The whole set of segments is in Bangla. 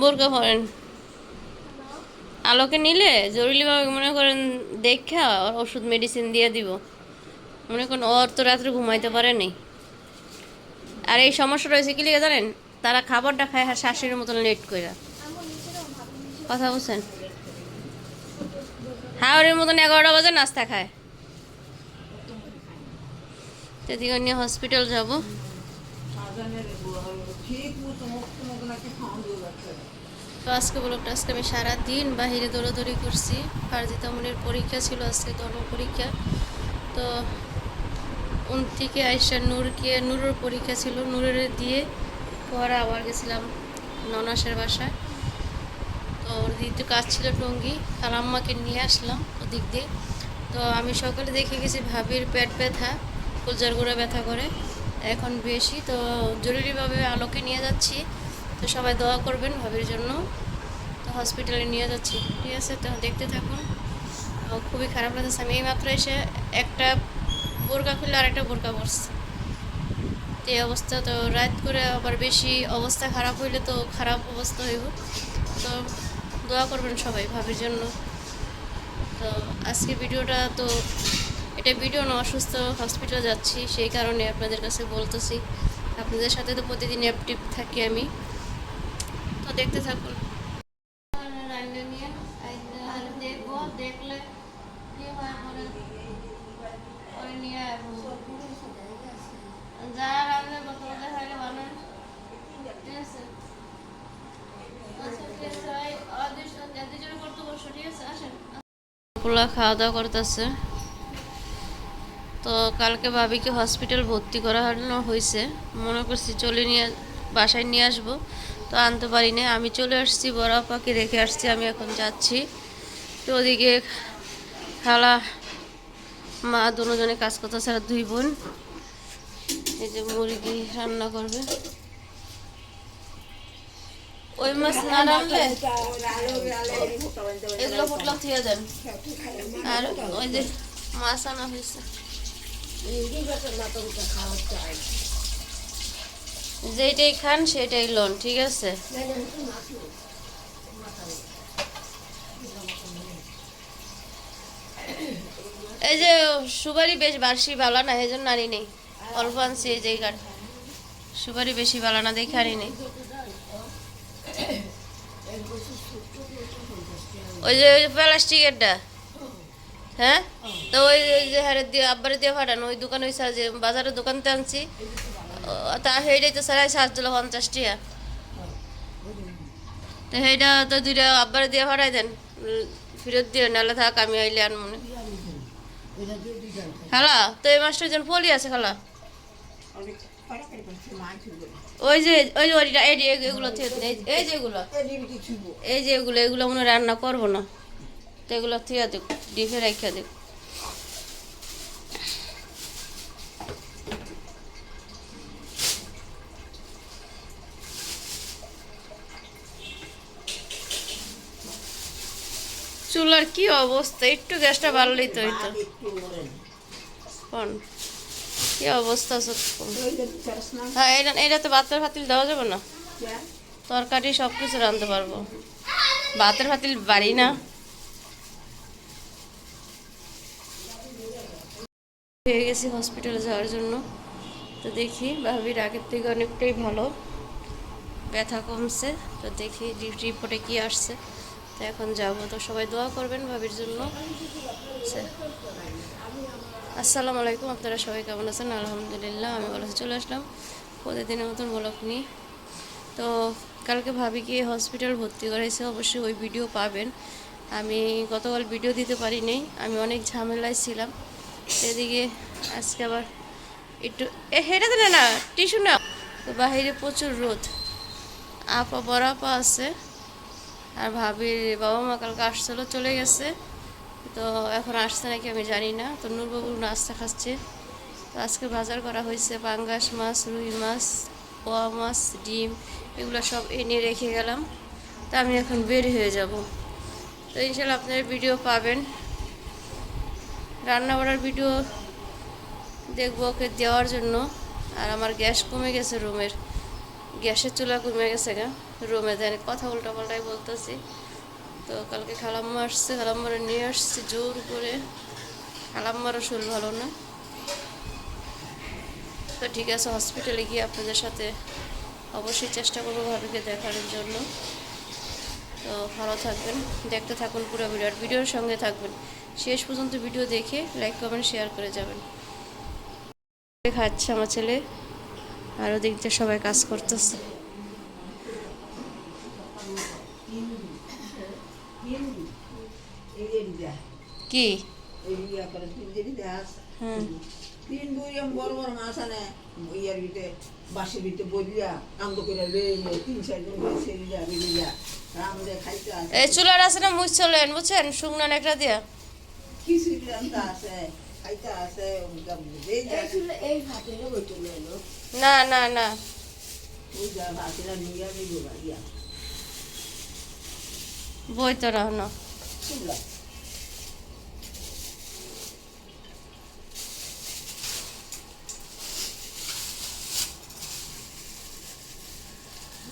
বোরকা পরেন। আলোকে নিলে জরুরিভাবে মনে করেন দেখা ওষুধ মেডিসিন দিয়ে দিব। মনে করেন ওর তো রাত্রে ঘুমাইতে পারে নি। আর এই সমস্যাটা হয়েছে কি লিখে জানেন, তারা খাবারটা খায় আর শাশুড়ির মতন লেট করে কথা বলছেন। হাওড়ের মতন 11টা বাজে নাস্তা খায়। সেদিকে নিয়ে হসপিটাল যাব। তো আজকে ব্লগটা আজকে আমি সারাদিন বাহিরে দৌড়াদৌড়ি করছি। ফারজিতা মনির পরীক্ষা ছিল আজকে, ধর্ম পরীক্ষা। তো উন থেকে আইসা নূরের পরীক্ষা ছিল, নূরের দিয়ে পরে আবার গেছিলাম ননাসের বাসায়। তো ওর দিদি কাজ ছিল টঙ্গি, আর আম্মাকে নিয়ে আসলাম ওদিক দিয়ে। তো আমি সকালে দেখে গেছি ভাবির পেট ব্যথা, কলজার গোড়া ব্যথা করে এখন বেশি। তো জরুরিভাবে আলোকে নিয়ে যাচ্ছি। তো সবাই দোয়া করবেন ভাবির জন্য। তো হসপিটালে নিয়ে যাচ্ছি, ঠিক আছে? তো দেখতে থাকুন। খুবই খারাপ লাগতেছে। আমি এইমাত্র এসে একটা বোরকা খুললে আর একটা বোরকা পরছে। তো এই অবস্থা, তো রাত করে আবার বেশি অবস্থা খারাপ হইলে তো খারাপ অবস্থা হইব। তো দোয়া করবেন সবাই ভাবির জন্য। তো আজকে ভিডিওটা তো এটা ভিডিও না, অসুস্থ হসপিটালে যাচ্ছি সেই কারণে আপনাদের কাছে বলতেছি। আপনাদের সাথে তো প্রতিদিন অ্যাক্টিভ থাকি আমি। তো দেখতে থাকুন। দেখবো, দেখলে কি হয় নিয়ে যা রান্না বোতল দেখাইলে ভালো, ঠিক আছে? খাওয়া দাওয়া করতেছে। তো কালকে ভাবিকে হসপিটাল ভর্তি করানো হয়েছে, মনে করছি চলে নিয়ে বাসায় নিয়ে আসবো, তো আনতে পারি না। আমি চলে আসছি, বড় আপাকে রেখে আসছি, আমি এখন যাচ্ছি। তো ওদিকে খালা মা দুজনে কাজ করতেছে, আর দুই বোন এই যে মুরগি রান্না করবে। ওই মাছ না রাখলে এগুলো ফুটলাম থিয়ে দেন। আর ওই যে মাছ আনা হয়েছে, যেটাই খান সেটাই লোন, ঠিক আছে? এই যে সুপারি বেশ বার্ষি ভালো না, এই জন্য আনি নেই, অল্প আনছি। এই যে সুপারি বেশি ভালো না দেখে আনি নেই। ওই যে প্লাস্টিকেরটা, হ্যাঁ? তো ওই যে হারে দিয়ে আব্বারে দিয়ে ফাটানো ওই দোকান, ওই যে বাজারের দোকানতে আনছি। তা সেইটাই তো সারাই 750 টাকা। তো সেইটা তো দুইটা আব্বারে দিয়ে ফাটাই দেন, ফেরত দিয়ে, নাহলে থাক আমি আইলে আন মনে। খালা তো এই মাছটা যেন ফলি আছে খালা, ওই যে ওইটা এগুলো এই যে এগুলো, এই যে এগুলো এগুলো মনে রান্না করবো না, তো এগুলো থিয়া দেব, ডিপে রাখিয়া দেব। চুলার কি অবস্থা, একটু গ্যাসটা বাড়লেই তো হইতো। কোন কি অবস্থা? হ্যাঁ, এটা তো ভাতের ফাতিল দেওয়া যাবে না, তরকারি সব কিছু রাঁধতে পারবো, ভাতের ফাতিল বাড়ি না। হয়ে গেছি হসপিটালে যাওয়ার জন্য। তো দেখি ভাবির আগের থেকে অনেকটাই ভালো, ব্যথা কমছে। তো দেখি রিপোর্টে কি আসছে। তো এখন যাবো, তো সবাই দোয়া করবেন ভাবির জন্য। আসসালামু আলাইকুম, আপনারা সবাই কেমন আছেন? আলহামদুলিল্লাহ, আমি ভালো চলে আসলাম প্রতিদিনের মতন ব্লগ নিয়ে। তো কালকে ভাবিকে হসপিটাল ভর্তি করাইছে, অবশ্যই ওই ভিডিও পাবেন। আমি গতকাল ভিডিও দিতে পারিনি, আমি অনেক ঝামেলায় ছিলাম। এদিকে আজকে আবার একটু হেঁটে দিলে না টিস্যু না। তো বাহিরে প্রচুর রোদ, আপা বড় আপা আছে, আর ভাবির বাবা মা কালকে আসছিলো, চলে গেছে। তো এখন আসছে নাকি আমি জানি না। তো নূরবাবু নাস্তা খাচ্ছে। তো আজকে বাজার করা হয়েছে, পাঙ্গাস মাছ, রুই মাছ, পোয়া মাছ, ডিম, এগুলো সব এনে রেখে গেলাম। তো আমি এখন বের হয়ে যাব। তো ইনশাল্লাহ আপনার ভিডিও পাবেন, রান্না বাড়ার ভিডিও দেখবো ওকে দেওয়ার জন্য। আর আমার গ্যাস কমে গেছে রুমের, গ্যাসের চুলা কমে গেছে গা, রুমে দেন কথা উল্টা পাল্টাই বলতেছি। তো কালকে খালাম্মা আসছে, খালাম্মারে নিয়ে আসছি জোর করে। খালাম্মারও শরীর ভালো না। তো ঠিক আছে, হসপিটালে গিয়ে আপনাদের সাথে অবশ্যই চেষ্টা করবো ভাবিকে দেখানোর জন্য। তো ভালো থাকবেন, দেখতে থাকুন পুরো ভিডিওর সঙ্গে থাকবেন, শেষ পর্যন্ত ভিডিও দেখে লাইক কমেন্ট শেয়ার করে যাবেন। খাচ্ছে আমার ছেলে, আর ওদিক দিয়ে সবাই কাজ করতেছে। কি হ্যাঁ তিন বইরম বড় বড় মাছ আনে ইয়ার ভিতরে বাসের ভিতরে বলিয়া কান্দ করে লয়ে তিন চারজন সেরিয়া বেরিয়া আমাদের খাইতে আসে। এই চুলার আছে না মুছ চলেন বুঝছেন, শুকনো একটা দিয়া কিছু জানতা আছে খাইতে আছে এই ভাতে বইতে লইলো না না না ওই যা ভাতেরা নিয়ে নিব বাড়িয়া বই তো রাখনো চুলা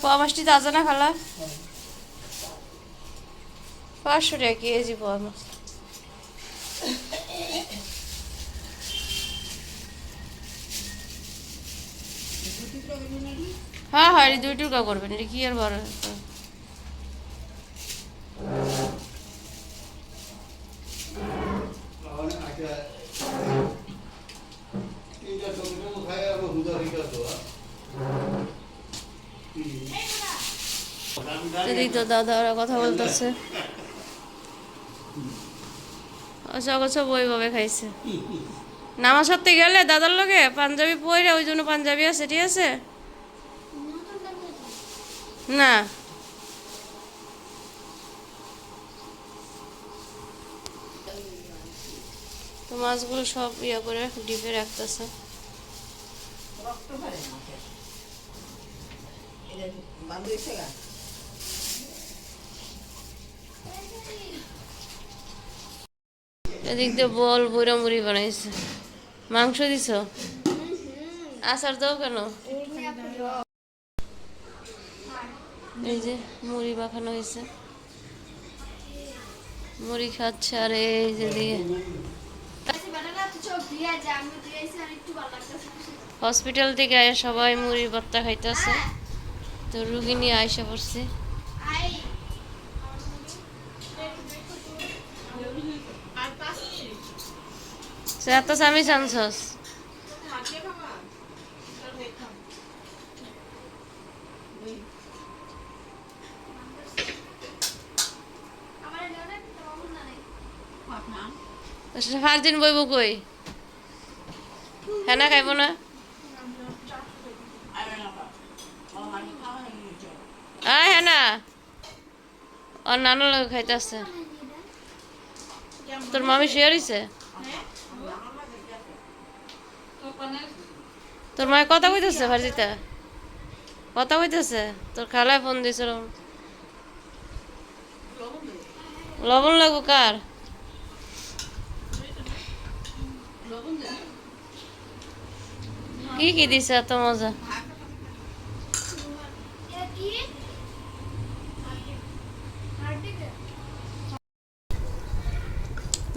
পোয়া মাছটি তাজা না খালা? 500 টাকা কেজি পোয়া মাছ। হ্যাঁ হ্যাঁ, 2 টুকরা করবেন, এটা কি আর বড়। এদিক তো দাদা ওরা কথা বলতেছে। আচ্ছা আচ্ছা ওইভাবে খাইছে। নামাজ পড়তে গেলে দাদার লগে পাঞ্জাবি পরে, ওই জন্য পাঞ্জাবি আছে, ঠিক আছে না? তো মাছগুলো সব ইয়ে করে ডিপে রাখতেছে। এদিক দিয়ে বল বুড়া মুড়ি বানাইছে। মাংস দিছ? আচার দাও কেন? এই যে মুড়ি মাখানো হয়েছে, মুড়ি খাচ্ছে। আর এই যে দিয়ে হসপিটাল থেকে আয় সবাই মুড়ি ভর্তা খাইতেছে। তো রুগী নিয়ে আইসা পড়ছে। এত স্বামী চান্সস ফার্জিন বইব কই? হ্যাঁ না খাইব না? আয় হ্যাঁ না, ওর নানু লোক খাইতেছে। তোর মামি শুয়ে রইছে? তোর মায়ের কথা কইতেছে? ফার্জিতা কথা কইতেছে? তোর খালায় ফোন দিয়েছিল। লবণ লাগবো কার? কি কি দিছে এত মজা?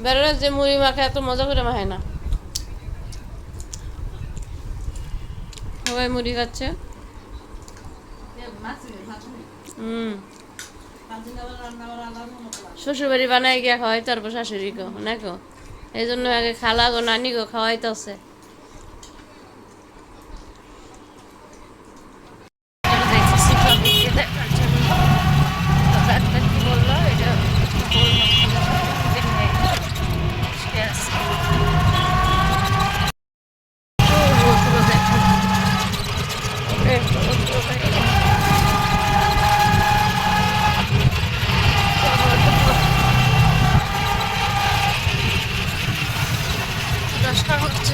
বেরোলে যে মুড়ি মাখে এত মজা করে মাখায় না। সবাই মুড়ি খাচ্ছে। শ্বশুর বাড়ি বানাই গিয়া খাওয়াই, তারপর শাশুড়ি গো না গো, এই জন্য আগে খালা গো নানি গো খাওয়াইতেছে। দশটা হচ্ছে।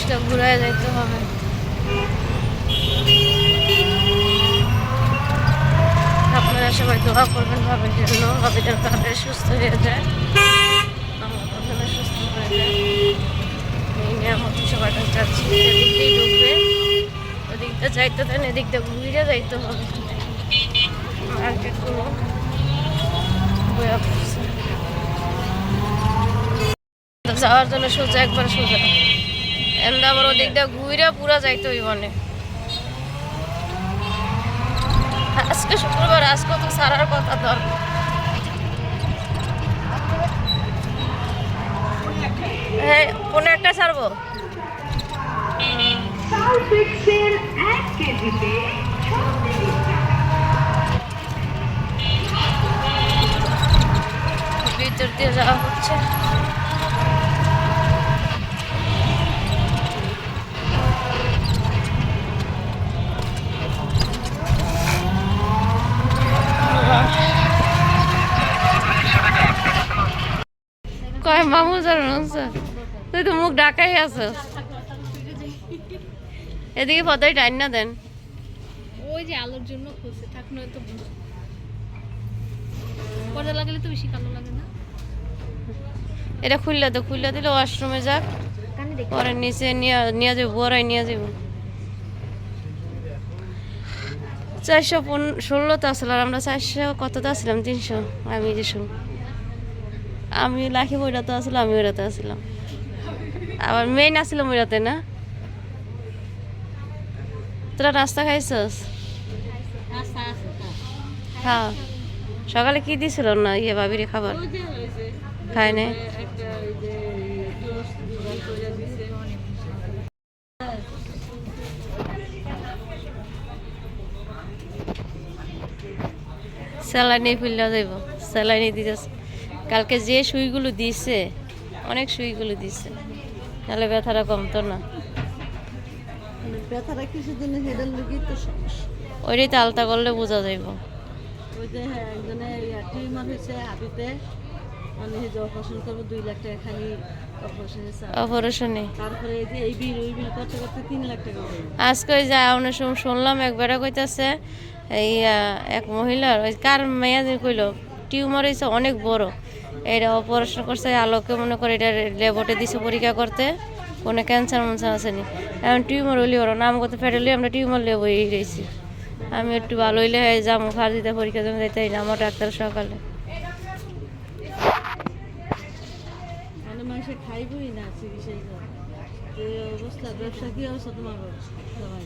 পাশটা ঘুরায় যাইতে হবে। আপনারা সবাই দোয়া করবেন ভাবের জন্য, ভাবে যেন তাড়াতাড়ি সুস্থ হয়ে যায়, আমার প্রথমে সুস্থ হয়ে যায়। এই নিয়ে আমার সবার কাছে যাচ্ছি, এদিক দিয়ে ঢুকবে, ওদিকটা যাইতে দেন, এদিকটা ঘুরে যাইতে হবে। মার্কেটগুলো বয়া পড়ছে, যাওয়ার জন্য সোজা একবার সোজা, এমন আবার ওদিকটা ঘুরে পুরা যাইতে হইব অনেক। আজকে শুক্রবার, আজকে তো সারার কথা ধর। হ্যাঁ, কোনো একটা ছাড়বো। ভিতর দিয়ে যাওয়া হচ্ছে। কয় মামু জানো, তুই তো মুখ ঢাকাই আছো। এদিকে পদাই টাইন না দেন, ওই যে আলোর জন্য খুলছে, থাক নয়তো পর্দা লাগালে তো বেশি কালো লাগে না। এটা খুললে তো, খুললে দিলে ওয়াশরুমে যাক, পরে নিচে নিয়ে যাবো, বড়াই নিয়ে যাবো। 416 আসলে, আর আমরা 400 কতটা আসলাম, 300। আমি যে শুন, আমি লাখি বইটাতে আসলাম, আমি ওইটাতে আসলাম, আবার মেইন আসলাম ওইটাতে না। তোরা নাস্তা খাইছস? হ্যাঁ, সকালে কি দিছিল না ইয়ে ভাবিরে খাবার? খায় নাই। স্যালাইনি ফুললে যাইব, স্যালাইনি দিতেছে। কালকে যে সুইগুলো দিছে, অনেক সুইগুলো দিছে, তাহলে ব্যথাটা কমতো না। ব্যথাটা কিছুদিন হেডের লুকিয়ে তো সমস্যা। ওইটাই তো আলতা করলে বোঝা যাইব। ওই যে একজনে টিউমার হয়েছে হাবিতে, মানে যে অপারেশন করবো 2 লাখ টাকা খালি অপারেশনের চার্জ। অপারেশনে তারপরে এই যে এই বিল ওই বিল করতে করতে 3 লাখ টাকা হয়ে গেল। আজকে ওই যে অনেক সময় শুনলাম একবারে কইতাছে, এই এক মহিলার ওই কার মেয়া যে কইল টিউমার হয়েছে অনেক বড়, এটা অপারেশন করছে, আলোকে মনে করে এটা ল্যাবটে দিছে পরীক্ষা করতে, কোনো ক্যান্সার মনসার আসেনি। এখন টিউমার হইলে ওরা নাম করতে ফেরলে আমরা টিউমার লেব হয়ে রয়েছি। আমি একটু ভালো হইলে যাবো, ফার্জিতে পরীক্ষা জন্য যাইতে আমার ডাক্তার সকালে। মানে মানুষে খাইবই না চিকিৎসা, যে অবস্থা, ব্যবসা কি অবস্থা তোমার সবাই